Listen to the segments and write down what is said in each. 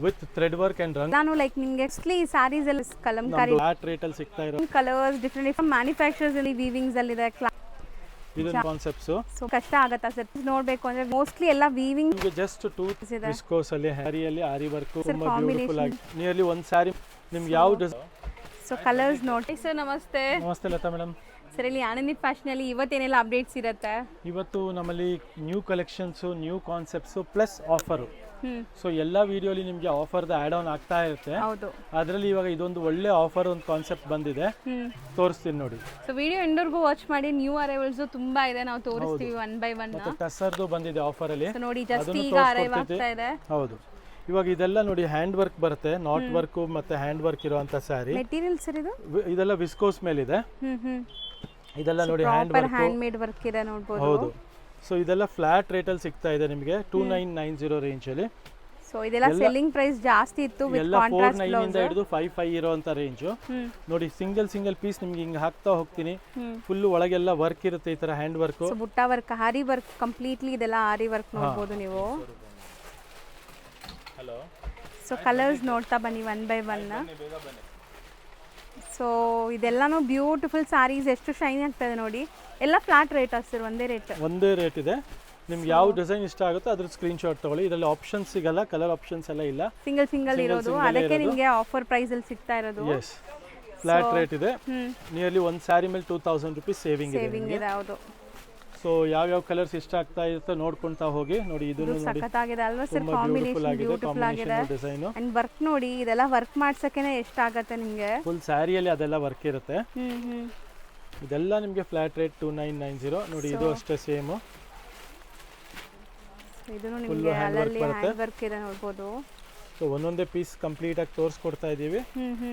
With thread work and ರಂಗ್. ನಾನು like ನಿಮಗೆ ಎಕ್ಸ್ಲಿ ಸ್ಯಾರೀಸ್ ಎಲ್ಲ ಕಲಂಕಾರಿ ಫ್ಲಾಟ್ ರೇಟ್ ಅಲ್ಲಿ ಸಿಗ್ತಾ ಇರೋ ಕಲರ್ಸ್ ಡಿಫರೆಂಟ್ ಮ್ಯಾನುಫ್ಯಾಕ್ಚರ್ಸ್ ಅಲ್ಲಿ ವೀವಿಂಗ್ಸ್ ಅಲ್ಲಿ ಇದೆ. ಇದೊಂದು ಕಾನ್ಸೆಪ್ಟ್ಸ್ ಸೊ ಕಷ್ಟ ಆಗುತ್ತಾ ಸರ್ ನೋಡಬೇಕು ಅಂದ್ರೆ ಮೋಸ್ಟ್ಲಿ ಎಲ್ಲ ವೀವಿಂಗ್ ನಿಮಗೆ ಜಸ್ಟ್ 2 ವಿಸ್ಕೋಸ್ ಅಲ್ಲಿ ಹ್ಯಾರಿಯಲ್ಲಿ ಆರಿ ವರ್ಕ್ ತುಂಬಾ ಬ್ಯೂಟಿಫುಲ್ ಆಗಿ ನಿಯರ್ಲಿ ಒಂದು ಸ್ಯಾರಿ ನಿಮ್ಗೆ ಯಾವ ಸೊ ಕಲರ್ಸ್ ನೋಡಿ. ಸರ್ ನಮಸ್ತೆ. ನಮಸ್ತೆ ಲತಾ ಮೇಡಮ್. ಸರ್ ಇಲ್ಲಿ ಆನಂದಿ ಫ್ಯಾಷನ್ ಅಲ್ಲಿ ಇವತ್ತೇನೆಲ್ಲ ಅಪ್ಡೇಟ್ಸ್ ಇರುತ್ತೆ? ಇವತ್ತು ನಮ್ಮಲ್ಲಿ new collections, new concepts plus offer. So ಎಲ್ಲ ವಿಡಿಯೋಲಿ ನಿಮಗೆ ಆಫರ್ದ ಆಡ್ ಆನ್ ಆಗ್ತಾ ಇರುತ್ತೆ. ಅದರಲ್ಲಿ ಇವಾಗ ಇದೊಂದು ಒಳ್ಳೆ ಆಫರ್ ಒಂದು ಕಾನ್ಸೆಪ್ಟ್ ಬಂದಿದೆ, ತೋರಿಸ್ತೀನಿ ನೋಡಿ. ಸೊ ವಿಡಿಯೋ ಎಂಡರ್ಗೂ ವಾಚ್ ಮಾಡಿ. ನ್ಯೂ ಅರೈವಲ್ಸ್ ತುಂಬಾ ಇದೆ, ನಾವು ತೋರಿಸ್ತೀವಿ ಒನ್ ಬೈ ಒನ್. ಮತ್ತೆ ಟಸರ್ದು ಬಂದಿದೆ ಆಫರ್ ಅಲ್ಲಿ ನೋಡಿ, ಜಸ್ಟ್ ಈಗ ಅರೈವ್ ಆಗ್ತಾ ಇದೆ. ಹೌದು, ಇವಾಗ ಇದೆಲ್ಲ ನೋಡಿ ಹ್ಯಾಂಡ್ ವರ್ಕ್ ಬರುತ್ತೆ, ನಾಟ್ ವರ್ಕ್ ಮತ್ತೆ ಹ್ಯಾಂಡ್ ವರ್ಕ್ ಇರುವಂತ ಸ್ಯಾರಿ. ಮೆಟೀರಿಯಲ್ ಸರ್ ಇದೆಲ್ಲ ವಿಸ್ಕೋಸ್ ಮೇಲೆ ಇದೆ. ಇದೆಲ್ಲ ನೋಡಿ ಹ್ಯಾಂಡ್ ಮೇಡ್ ವರ್ಕ್ ಇದೆ ನೋಡಬಹುದು. ಹೌದು. ಸೊ ಇದೆಲ್ಲ ಫ್ಲಾಟ್ ರೇಟ್ ಅಲ್ಲಿ ಸಿಗ್ತಾ ಇದೆ ನಿಮಗೆ 2990 ರೇಂಜ್ ಅಲ್ಲಿ. ಸೊ ಇದೆಲ್ಲ ಸೆಲ್ಲಿಂಗ್ ಪ್ರೈಸ್ ಜಾಸ್ತಿ ಇತ್ತು, ವಿತ್ ಕಾಂಟ್ರಾಸ್ಟ್ 49 ಇಂದ ಹಿಡಿದು 55 ಇರುವಂತ ರೇಂಜ್. ನೋಡಿ ಸಿಂಗಲ್ ಪೀಸ್ ನಿಮ್ಗೆ ಹಿಂಗೆ ಹಾಕ್ತಾ ಹೋಗ್ತೀನಿ. ಫುಲ್ ಒಳಗೆಲ್ಲ ವರ್ಕ್ ಇರುತ್ತೆ, ಈ ತರ ಹ್ಯಾಂಡ್ ವರ್ಕ್, ಬುಟ್ಟ ವರ್ಕ್, ಆರಿ ವರ್ಕ್ ಕಂಪ್ಲೀಟ್ಲಿ. ಇದೆಲ್ಲ ಆರಿ ವರ್ಕ್ ನೋಡಬಹುದು ನೀವು. ಸೊ ಕಲರ್ಸ್ ನೋಡ್ತಾ ಬನ್ನಿ ಒನ್ ಬೈ ಒನ್. ಸೊ ಇದೆಲ್ಲಾನು ಬ್ಯೂಟಿಫುಲ್ ಸ್ಯಾರೀಸ್, ಎಷ್ಟು ಶೈನಿ ಆಗ್ತದೆ ನೋಡಿ. ಎಲ್ಲ ಫ್ಲಾಟ್ ರೇಟ್ ಸರ್, ಒಂದೇ ರೇಟ್ ಇದೆ. ನಿಮ್ಗೆ ಯಾವ ಡಿಸೈನ್ ಇಷ್ಟ ಆಗುತ್ತೋ ಅದ್ರ ಸ್ಕ್ರೀನ್ ಶಾಟ್ ತಗೊಳ್ಳಿ. ಇದರಲ್ಲಿ ಆಪ್ಷನ್ಸ್ ಸಿಗಲ್ಲ, ಕಲರ್ ಆಪ್ಷನ್ಸ್ ಎಲ್ಲ ಇಲ್ಲ, ಸಿಂಗಲ್ ಇರೋದು. ಅದಕ್ಕೆ ನಿಮಗೆ ಆಫರ್ ಪ್ರೈಸ್ ಅಲ್ಲಿ ಸಿಗ್ತಾ ಇರೋದು. ಎಸ್, ಫ್ಲಾಟ್ ರೇಟ್ ಇದೆ. ನಿಯರ್ಲಿ ಒಂದು ಸ್ಯಾರಿ ಮೇಲೆ 2000 ರೂಪೀಸ್ ಸೇವಿಂಗ್ ಇದೆ. ಹೌದು. ಸೊ ಯಾವ ಕಲರ್ಸ್ ಇಷ್ಟ ಆಗ್ತಾ ಇರುತ್ತೆ ನೋಡ್ಕೊಂತಾ ಹೋಗಿ. ನೋಡಿ ಇದನ್ನು ನೋಡಿ, ಸಖತ್ತಾಗಿದೆ ಅಲ್ವಾ ಸರ್? ಕಾಂಬಿನೇಷನ್ ಬ್ಯೂಟಿಫುಲ್ ಆಗಿದೆ. ಡಿಸೈನ್ ಅಂಡ್ ವರ್ಕ್ ನೋಡಿ, ಇದೆಲ್ಲ ವರ್ಕ್ ಮಾಡ್ಸಕ್ಕೇನೆ ಎಷ್ಟು ಆಗುತ್ತೆ ನಿಮಗೆ. ಫುಲ್ ಸ್ಯಾರಿಯಲ್ಲಿ ಅದೆಲ್ಲ ವರ್ಕ್ ಇರುತ್ತೆ. ಇದೆಲ್ಲ ನಿಮಗೆ ಫ್ಲಾಟ್ ರೇಟ್ 2990. ನೋಡಿ ಇದು ಅಷ್ಟೇ ಸೇಮ್. ಇದನ್ನು ನಿಮಗೆ ಅಲ್ಲಲ್ಲಿ ಹ್ಯಾಂಡ್ ವರ್ಕ್ ಇದೆ ನೋಡಬಹುದು. ಸೊ ಒಂದೊಂದೇ ಪೀಸ್ ಕಂಪ್ಲೀಟ್ ಆಗಿ ತೋರಿಸ್ಕೊಡ್ತಾ ಇದೀವಿ.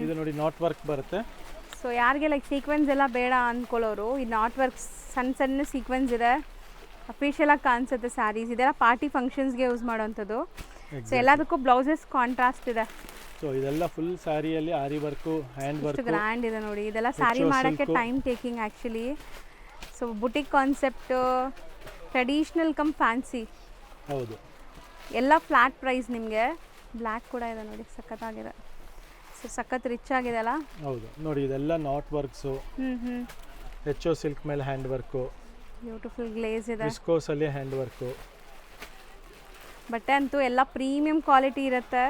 ಇದು ನೋಡಿ ನಾಟ್ ವರ್ಕ್ ಬರುತ್ತೆ. ಸೊ ಯಾರಿಗೆ ಲೈಕ್ ಸೀಕ್ವೆನ್ಸ್ ಎಲ್ಲ ಬೇಡ ಅಂದ್ಕೊಳ್ಳೋರು, ಈ ನಾಟ್ ವರ್ಕ್ ಸಣ್ಣ ಸೀಕ್ವೆನ್ಸ್ ಇದೆ, ಅಫಿಷಿಯಲ್ ಆಗಿ ಕಾಣಿಸುತ್ತೆ ಸ್ಯಾರೀಸ್. ಇದೆಲ್ಲ ಪಾರ್ಟಿ ಫಂಕ್ಷನ್ಸ್ಗೆ ಯೂಸ್ ಮಾಡೋವಂಥದ್ದು. ಸೊ ಎಲ್ಲದಕ್ಕೂ ಬ್ಲೌಸಸ್ ಕಾಂಟ್ರಾಸ್ಟ್ ಇದೆ. ಸೊ ಇದೆಲ್ಲ ಫುಲ್ ಸ್ಯಾರಿಯಲ್ಲಿ ಆರಿ ವರ್ಕ್, ಹ್ಯಾಂಡ್ ವರ್ಕ್ ಗ್ರ್ಯಾಂಡ್ ಇದೆ ನೋಡಿ. ಇದೆಲ್ಲ ಸ್ಯಾರಿ ಮಾಡೋಕ್ಕೆ time taking actually. So boutique concept, traditional come fancy. ಹೌದು. ಎಲ್ಲ ಫ್ಲಾಟ್ ಪ್ರೈಸ್ ನಿಮಗೆ. ಬ್ಲ್ಯಾಕ್ ಕೂಡ ಇದೆ ನೋಡಿ, ಸಖತ್ತಾಗಿದೆ. ಸೊ ಸಖತ್ ರಿಚ್ ಆಗಿದೆ ಅಲ್ಲ? ಹೌದು. ನೋಡಿ ಇದೆಲ್ಲ ನಾಟ್ ವರ್ಕ್ಸು, ಹೆಚ್ಚೋ ಸಿಲ್ಕ್ ಮೇಲೆ ಹ್ಯಾಂಡ್ ವರ್ಕು, ಬ್ಯೂಟಿಫುಲ್ ಗ್ಲೇಸ್ ಇದೆ, ವಿಸ್ಕೋಸ್ ಅಲ್ಲಿ ಹ್ಯಾಂಡ್ ವರ್ಕು. ಬಟ್ಟೆ ಅಂತೂ ಎಲ್ಲ ಪ್ರೀಮಿಯಂ ಕ್ವಾಲಿಟಿ ಇರುತ್ತೆ.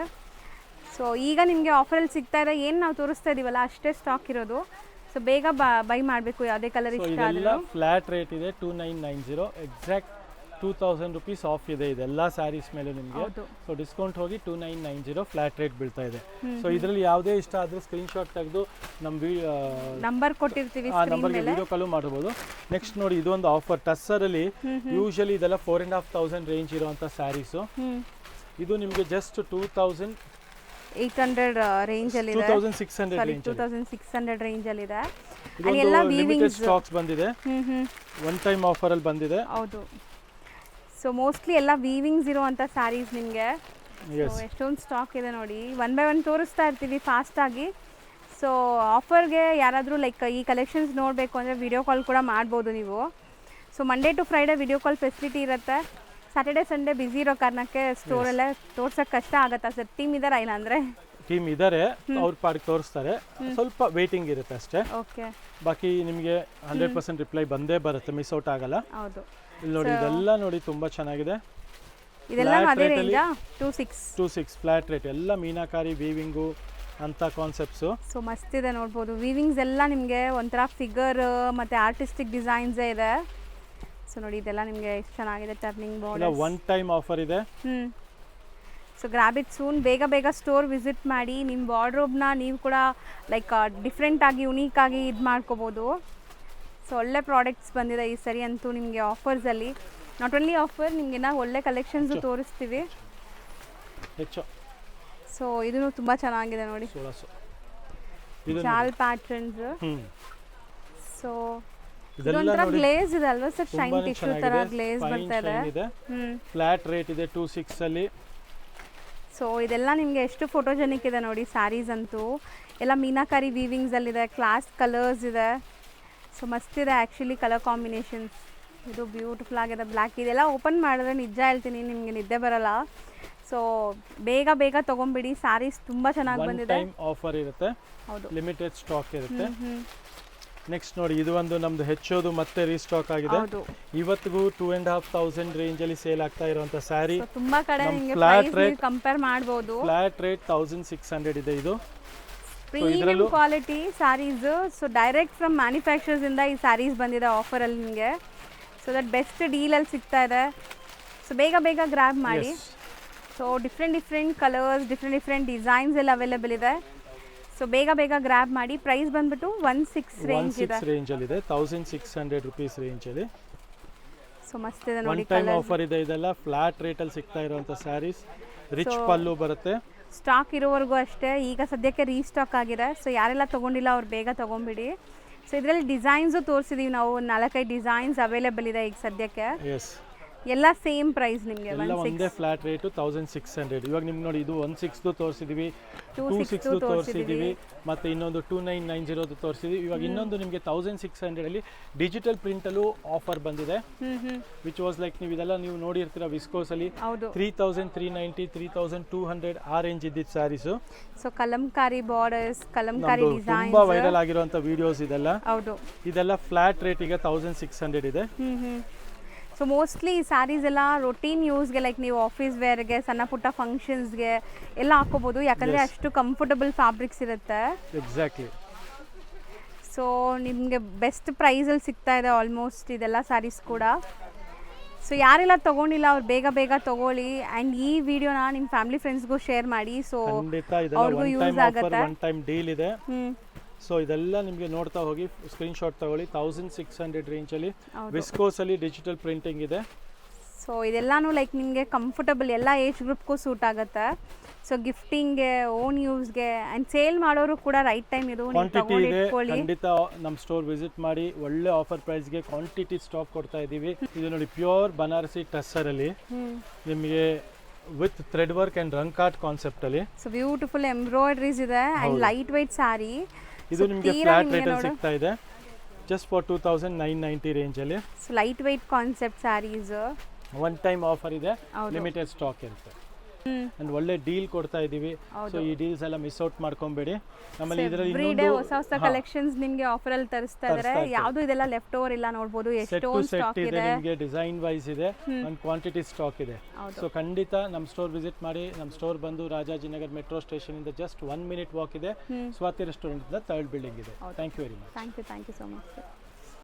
ಸೊ ಈಗ ನಿಮಗೆ ಆಫರಲ್ಲಿ ಸಿಗ್ತಾ ಇದೆ. ಏನು ನಾವು ತೋರಿಸ್ತಾ ಇದೀವಲ್ಲ ಅಷ್ಟೇ ಸ್ಟಾಕ್ ಇರೋದು. ಸೊ ಬೇಗ ಬೈ ಮಾಡಬೇಕು, ಯಾವುದೇ ಕಲರ್ ಇಷ್ಟ ಆದರೂ. ಫ್ಲಾಟ್ ರೇಟ್ ಇದೆ 2990, ಎಕ್ಸಾಕ್ಟ್ 2000 ರೂಪೀಸ್ ಆಫ್ ಇದೆ ಇದೆಲ್ಲ ಸ್ಯಾರೀಸ್ ಮೇಲೆ ನಿಮಗೆ. ಸೊ ಡಿಸ್ಕೌಂಟ್ ಹೋಗಿ 2990 ಫ್ಲಾಟ್ ರೇಟ್ ಬೀಳ್ತಾ ಇದೆ. ಸೊ ಇದರಲ್ಲಿ ಯಾವುದೇ ಇಷ್ಟ ಆದರೂ ಸ್ಕ್ರೀನ್ ಶಾಟ್ ತೆಗೆದು ನಮ್ಮ ನಂಬರ್ ಕೊಟ್ಟಿರ್ತೀವಿ, ಆ ನಂಬರ್ಗೆ ವಿಡಿಯೋ ಕಾಲು ಮಾಡ್ಬೋದು. ನೆಕ್ಸ್ಟ್ ನೋಡಿ ಇದೊಂದು ಆಫರ್ ಟಸ್ಸರಲ್ಲಿ. ಯೂಶಲಿ ಇದೆಲ್ಲ 4500 ರೇಂಜ್ ಇರುವಂಥ ಸ್ಯಾರೀಸು. ಇದು ನಿಮಗೆ ಜಸ್ಟ್ 2800 ರೇಂಜ್ ಅಲ್ಲಿ ಇದೆ, 2600 ರೇಂಜ್ ಅಲ್ಲಿ ಇದೆ. ಎಲ್ಲ ಲಿಮಿಟೆಡ್ ಸ್ಟಾಕ್ಸ್ ಬಂದಿದೆ, ಒನ್ ಟೈಮ್ ಆಫರ್ ಅಲ್ಲಿ ಬಂದಿದೆ. ಹೌದು. ಸೊ ಮೋಸ್ಟ್ಲಿ ಎಲ್ಲ ವೀವಿಂಗ್ಸ್ ಇರುವಂಥ ಸ್ಯಾರೀಸ್ ನಿಮಗೆ. ಎಷ್ಟೊಂದು ಸ್ಟಾಕ್ ಇದೆ ನೋಡಿ. ಒನ್ ಬೈ ಒನ್ ತೋರಿಸ್ತಾ ಇರ್ತೀವಿ ಫಾಸ್ಟಾಗಿ. ಸೊ ಆಫರ್ಗೆ ಯಾರಾದರೂ ಲೈಕ್ ಈ ಕಲೆಕ್ಷನ್ಸ್ ನೋಡಬೇಕು ಅಂದರೆ ವಿಡಿಯೋ ಕಾಲ್ ಕೂಡ ಮಾಡ್ಬೋದು ನೀವು. So Monday to Friday video call facility ಇರುತ್ತೆ. ಸ್ಯಾಟರ್ಡೆ ಸಂಡೇ ಬ್ಯುಸಿ ಇರೋ ಕಾರಣಕ್ಕೆ ಸ್ಟೋರಲ್ಲೇ ತೋರ್ಸೋಕ್ಕೆ ಕಷ್ಟ ಆಗುತ್ತಾ ಸರ್? ಟೀಮ್ ಇದ್ದಾರಾ? ಇಲ್ಲ ಅಂದರೆ ಟೀಮ್ ಇದ್ದಾರೆ, ಅವ್ರ ಪಾಡಿಗೆ ತೋರಿಸ್ತಾರೆ. ಸ್ವಲ್ಪ ವೇಟಿಂಗ್ ಇರುತ್ತೆ ಅಷ್ಟೇ. ಓಕೆ. ಬಾಕಿ ನಿಮಗೆ 100% ರಿಪ್ಲೈ ಬಂದೇ ಬರುತ್ತೆ, ಮಿಸ್ ಔಟ್ ಆಗಲ್ಲ. ಹೌದು. ಇಲ್ಲಿ ನೋಡಿ ಇದೆಲ್ಲ ನೋಡಿ ತುಂಬಾ ಚೆನ್ನಾಗಿದೆ. ಇದೆಲ್ಲ ಅದೇ ರೇಂಜಾ? 26 ಫ್ಲಾಟ್ ರೇಟ್. ಎಲ್ಲ ಮೀನಾಕಾರಿ ವೀವಿಂಗು ಅಂತ ಕಾನ್ಸೆಪ್ಟ್ಸ್. ಸೊ ಮಸ್ತ್ ಇದೆ ನೋಡ್ಬೋದು. ವೀವಿಂಗ್ಸ್ ಎಲ್ಲ ನಿಮಗೆ ಒಂಥರ ಫಿಗರ್ ಮತ್ತೆ ಆರ್ಟಿಸ್ಟಿಕ್ ಡಿಸೈನ್ಸ್ ಇದೆ. ಸೊ ನೋಡಿ ಇದೆಲ್ಲ ನಿಮಗೆ ಎಷ್ಟು ಚೆನ್ನಾಗಿದೆ. Turning border, one time offer ಇದೆ. So grab it soon. ಬೇಗ ಸ್ಟೋರ್ ವಿಸಿಟ್ ಮಾಡಿ. ನಿಮ್ಮ ವಾರ್ಡ್ರೋಬ್ನ ನೀವು ಕೂಡ ಲೈಕ್ ಡಿಫ್ರೆಂಟ್ ಆಗಿ ಯುನೀಕ್ ಆಗಿ ಇದು ಮಾಡ್ಕೋಬೋದು. ಸೊ ಒಳ್ಳೆ ಪ್ರಾಡಕ್ಟ್ಸ್ ಬಂದಿದೆ ಈ ಸರಿ ಅಂತೂ ನಿಮಗೆ ಆಫರ್ಸಲ್ಲಿ. ನಾಟ್ ಓನ್ಲಿ ಆಫರ್, ನಿಮಗೆ ನಾವು ಒಳ್ಳೆ ಕಲೆಕ್ಷನ್ಸು ತೋರಿಸ್ತೀವಿ. ಸೊ ಇದೂ ತುಂಬ ಚೆನ್ನಾಗಿದೆ ನೋಡಿ, ಶಾಲ್ ಪ್ಯಾಟರ್ನ್ಸ್. ಸೊ ಇದೊಂಥರ ಗ್ಲೇಸ್ ಇದೆ ಅಲ್ವಾ ಸರ್? ಶೈನ್ ಟಿಶ್ಯೂ ಥರ ಗ್ಲೇಸ್ ಬರ್ತಾ ಇದೆ. ಫ್ಲಾಟ್ ರೇಟ್ ಇದೆ 26 ಅಲ್ಲಿ. ಸೊ ಇದೆಲ್ಲ ನಿಮಗೆ ಎಷ್ಟು ಫೋಟೋಜೆನಿಕ್ ಇದೆ ನೋಡಿ ಸ್ಯಾರೀಸ್ ಅಂತೂ. ಎಲ್ಲ ಮೀನಾಕಾರಿ ವೀವಿಂಗ್ಸಲ್ಲಿದೆ, ಕ್ಲಾಸ್ ಕಲರ್ಸ್ ಇದೆ. ಸೊ ಮಸ್ತಿದೆ ಆ್ಯಕ್ಚುಲಿ ಕಲರ್ ಕಾಂಬಿನೇಷನ್ಸ್. ಇದು ಬ್ಯೂಟಿಫುಲ್ ಆಗಿದೆ ಬ್ಲ್ಯಾಕ್. ಇದೆಲ್ಲ ಓಪನ್ ಮಾಡಿದ್ರೆ ನಿಜ ಹೇಳ್ತೀನಿ ನಿಮಗೆ ನಿದ್ದೆ ಬರಲ್ಲ. ಸೊ ಬೇಗ ಬೇಗ ತೊಗೊಂಬಿಡಿ, ಸ್ಯಾರೀಸ್ ತುಂಬ ಚೆನ್ನಾಗಿ ಒನ್ ಬಂದಿದೆ. ಟೈಮ್ ಆಫರ್ ಇರುತ್ತೆ, ಹೌದು. ಲಿಮಿಟೆಡ್ ಸ್ಟಾಕ್ ಇರುತ್ತೆ. ಹ್ಮ್. ನೆಕ್ಸ್ಟ್ ನೋಡಿ, ಇದು ಒಂದು ನಮ್ದು ಹೆಚ್ಚೋದು ಮತ್ತೆ ರೀಸ್ಟಾಕ್ ಆಗಿದೆ. ಹೌದು. ಇವತ್ತಿಗೂ 2500 ರೇಂಜ್ ಅಲ್ಲಿ ಸೇಲ್ ಆಗ್ತಾ ಇರುವಂತ ಸ್ಯಾರಿ. So, ತುಂಬಾ ಕಡೆ ನಮ್ ನಿಮಗೆ flat ಪ್ರೈಸ್ rate- ಕಂಪೇರ್ ಮಾಡಬಹುದು. ಫ್ಲಾಟ್ ರೇಟ್ 1600 ಇದೆ ಇದು. Premium quality sarees. So direct from manufacturers ಇಂದ ಈ ಸ್ಯಾರೀಸ್ ಬಂದಿದೆ ಆಫರ್ ಅಲ್ಲಿ ನಿಮಗೆ. ಸೊ ದಟ್ ಬೆಸ್ಟ್ ಡೀಲ್ ಅಲ್ಲಿ ಸಿಗ್ತಾ ಇದೆ. ಸೊ ಬೇಗ ಬೇಗ ಗ್ರ್ಯಾಬ್ ಮಾಡಿ. So different colours, different designs ಎಲ್ಲ ಅವೈಲೇಬಲ್ ಇದೆ. ಸೊ ಬೇಗ ಬೇಗ ಗ್ರ್ಯಾಬ್ ಮಾಡಿ. ಪ್ರೈಸ್ ಬಂದ್ಬಿಟ್ಟು 16 ರೇಂಜ್ ಇದೆ. 16 ರೇಂಜ್ ಅಲ್ಲಿ ಇದೆ, 1600 rupees ರೇಂಜ್ ಅಲ್ಲಿ. ಸೊ ಮಸ್ತ್ ಇದೆ ಒನ್ ನೋಡಿ. ಟೈಮ್ ಆಫರ್ ಇದೆ. ಇದೆಲ್ಲ ಫ್ಲಾಟ್ ರೇಟ್ ಅಲ್ಲಿ ಸಿಗ್ತಾ ಇರುವಂತ ಸ್ಯಾರೀಸ್. ರಿಚ್ ಪಲ್ಲು ಬರುತ್ತೆ. ಸ್ಟಾಕ್ ಇರೋವರೆಗೂ ಅಷ್ಟೇ. ಈಗ ಸದ್ಯಕ್ಕೆ ರೀಸ್ಟಾಕ್ ಆಗಿದೆ. ಸೊ ಯಾರೆಲ್ಲ ತೊಗೊಂಡಿಲ್ಲ ಅವ್ರು ಬೇಗ ತೊಗೊಂಬಿಡಿ. ಸೊ ಇದರಲ್ಲಿ ಡಿಸೈನ್ಸು ತೋರಿಸಿದೀವಿ ನಾವು, 4-5 ಡಿಸೈನ್ಸ್ ಅವೈಲೇಬಲ್ ಇದೆ ಈಗ ಸದ್ಯಕ್ಕೆ. ಎಸ್, ಎಲ್ಲ ಸೇಮ್ ಪ್ರೈಸ್ ನಿಮಗೆ. ಎಲ್ಲ ಒಂದೇ ಫ್ಲಾಟ್ ರೇಟು 1600. ಇವಾಗ ನಿಮ್ಗೆ ನೋಡಿ, ಇದು 16 ತೋರಿಸಿದೀವಿ, 26 ತೋರಿಸಿದೀವಿ, ಮತ್ತೆ ಇನ್ನೊಂದು 2990 ತೋರಿಸಿದೀವಿ. ಇವಾಗ ಇನ್ನೊಂದು ನಿಮಗೆ 1600 ಅಲ್ಲಿ ಡಿಜಿಟಲ್ ಪ್ರಿಂಟ್ ಅಲ್ಲೂ ಆಫರ್ ಬಂದಿದೆ. ವಿಚ್ ವಾಸ್ ಲೈಕ್, ನೀವು ಇದೆಲ್ಲ ನೀವು ನೋಡಿರ್ತೀರ ವಿಸ್ಕೋಸ್ ಅಲ್ಲಿ 3390, 3200 ಆ ರೇಂಜ್ ಇದ್ದಿದ್ದು sarees. So Kalamkari borders, Kalamkari design ತುಂಬಾ ವೈರಲ್ ಆಗಿರುವಂತ ವಿಡಿಯೋಸ್ ಇದೆಲ್ಲ. ಹೌದು. ಇದೆಲ್ಲ ಫ್ಲಾಟ್ ರೇಟ್ ಈಗ 1600 ಇದೆ. ಸೊ ಮೋಸ್ಟ್ಲಿ ಈ ಸ್ಯಾರೀಸ್ ಎಲ್ಲ ರೊಟೀನ್ ಯೂಸ್ಗೆ, ಲೈಕ್ ನೀವು ಆಫೀಸ್ ವೇರ್ಗೆ, ಸಣ್ಣ ಪುಟ್ಟ ಫಂಕ್ಷನ್ಸ್ಗೆ ಎಲ್ಲ ಹಾಕೋಬೋದು, ಯಾಕಂದರೆ ಅಷ್ಟು ಕಂಫರ್ಟಬಲ್ ಫ್ಯಾಬ್ರಿಕ್ಸ್ ಇರುತ್ತೆ. ಎಕ್ಸಾಕ್ಟ್ಲಿ. ಸೊ ನಿಮಗೆ ಬೆಸ್ಟ್ ಪ್ರೈಸಲ್ಲಿ ಸಿಗ್ತಾ ಇದೆ ಆಲ್ಮೋಸ್ಟ್ ಇದೆಲ್ಲ ಸ್ಯಾರೀಸ್ ಕೂಡ. ಸೊ ಯಾರೆಲ್ಲ ತೊಗೊಂಡಿಲ್ಲ ಅವ್ರು ಬೇಗ ಬೇಗ ತೊಗೊಳ್ಳಿ. ಆ್ಯಂಡ್ ಈ ವಿಡಿಯೋನ ನಿಮ್ಮ ಫ್ಯಾಮಿಲಿ ಫ್ರೆಂಡ್ಸ್ಗೂ ಶೇರ್ ಮಾಡಿ. ಸೊ ಅವ್ರಿಗೂ ಯೂಸ್ ಆಗುತ್ತೆ. ಒನ್ ಟೈಮ್ ಡೀಲ್ ಇದೆ. ಸೊ ಇದೆಲ್ಲ ನಿಮಗೆ ನೋಡ್ತಾ ಹೋಗಿ, ಸ್ಕ್ರೀನ್ಶಾಟ್ ತಗೊಳ್ಳಿ. 1600 ರೇಂಜಲ್ಲಿ ವಿಸ್ಕೋಸಲ್ಲಿ ಡಿಜಿಟಲ್ ಪ್ರಿಂಟಿಂಗ್ ಇದೆ. ಸೊ ಇದೆಲ್ಲನೂ ಲೈಕ್ ನಿಮಗೆ ಕಂಫರ್ಟಬಲ್, ಎಲ್ಲ ಏಜ್ ಗ್ರೂಪ್ಗೂ ಸೂಟ್ ಆಗುತ್ತೆ. ಸೊ ಗಿಫ್ಟಿಂಗ್ಗೆ, ಓನ್ ಯೂಸ್ಗೆ ಆ್ಯಂಡ್ ಸೇಲ್ ಮಾಡೋರು ಕೂಡ ರೈಟ್ ಟೈಮ್ ಇದು. ಕ್ವಾಂಟಿಟಿ ಇದೆ, ಖಂಡಿತ ನಮ್ಮ ಸ್ಟೋರ್ ವಿಸಿಟ್ ಮಾಡಿ. ಒಳ್ಳೆ ಆಫರ್ ಪ್ರೈಸ್ಗೆ ಕ್ವಾಂಟಿಟಿ ಸ್ಟಾಕ್ ಕೊಡ್ತಾ ಇದ್ದೀವಿ. ಇದು ನೋಡಿ, ಪ್ಯೂರ್ ಬನಾರಸಿ ಟಸ್ಸರಲ್ಲಿ ನಿಮಗೆ ವಿತ್ ಥ್ರೆಡ್ ವರ್ಕ್ ಆ್ಯಂಡ್ ರಂಕಾಟ್ ಕಾನ್ಸೆಪ್ಟಲ್ಲಿ. ಸೊ ಬ್ಯೂಟಿಫುಲ್ ಎಂಬ್ರಾಯ್ಡ್ರೀಸ್ ಇದೆ ಆ್ಯಂಡ್ ಲೈಟ್ ವೆಯ್ಟ್ ಸ್ಯಾರಿ. ಇದು ನಿಮಗೆ ಫ್ಲಾಟ್ ರೇಟ್ ಅಲ್ಲಿ ಸಿಗ್ತಾ ಇದೆ, ಜಸ್ಟ್ ಫಾರ್ 2990 ರೇಂಜ್ ಅಲ್ಲಿ. So light weight concept sarees. One time offer ಇದೆ, ಲಿಮಿಟೆಡ್ ಸ್ಟಾಕ್ ಇರುತ್ತೆ. ಅಂಡ್ ಒಳ್ಳೆ ಡೀಲ್ ಕೊಡ್ತಾ ಇದೀವಿ. ಸೊ ಈ ಡೀಲ್ಸ್ ಎಲ್ಲ ಮಿಸ್ ಔಟ್ ಮಾಡ್ಕೊಂಬೇಡಿ. ನಮ್ಮಲ್ಲಿ ಇದರಲ್ಲಿ ಇನ್ನೊಂದು ಹೊಸ ಕಲೆಕ್ಷನ್ಸ್ ನಿಮಗೆ ಆಫರ್ ಅಲ್ಲಿ ತರಿಸ್ತಾ ಇದ್ದಾರೆ. ಯಾವುದು ಇದೆಲ್ಲ ಲೆಫ್ಟ್ ಓವರ್ ಇಲ್ಲ, ನೋಡಬಹುದು ಎಷ್ಟೊಂದು ಸ್ಟಾಕ್ ಇದೆ. ನಿಮಗೆ ಡಿಸೈನ್ ವೈಸ್ ಇದೆ, ಅಂಡ್ ಕ್ವಾಂಟಿಟಿ ಸ್ಟಾಕ್ ಇದೆ. ಸೊ ಖಂಡಿತ ನಮ್ಮ ಸ್ಟೋರ್ ವಿಸಿಟ್ ಮಾಡಿ. ನಮ್ಮ ಸ್ಟೋರ್ ಬಂದು ರಾಜಾಜಿನಗರ್ ಮೆಟ್ರೋ ಸ್ಟೇಷನ್ ಇಂದ ಜಸ್ಟ್ 1 minute ವಾಕ್ ಇದೆ. ಸ್ವಾತಿ ರೆಸ್ಟೋರೆಂಟ್ ಇಂದ 3rd ಬಿಲ್ಡಿಂಗ್ ಇದೆ. Thank you very much. Thank you so much.